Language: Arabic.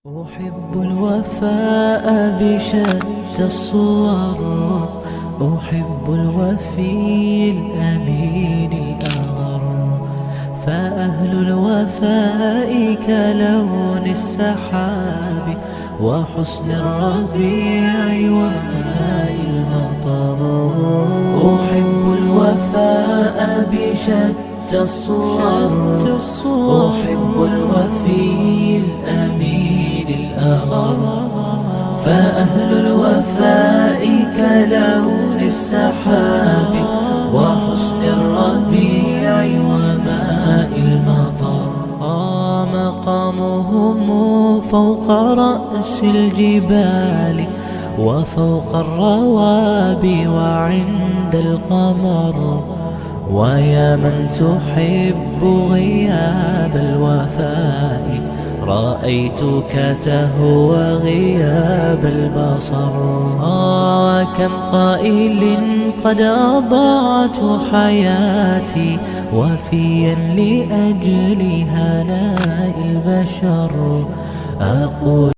أحب الوفاء بشتى الصور، أحب الوفي الأمين الأغر، فأهل الوفاء كلون السحاب وحسن الربيع وماء المطر. أحب الوفاء بشتى الصور، أحب الوفي الأمين الأغر، فأهل الوفاء كلون السحاب وحسن الربيع وماء المطر. مقامهم فوق رأس الجبال وفوق الروابي وعند القمر. ويا من تحب غياب الوفاء، رأيتك تهوى غياب البصر. كم قائل قد أضعت حياتي وفيا لأجل هناء البشر. أقول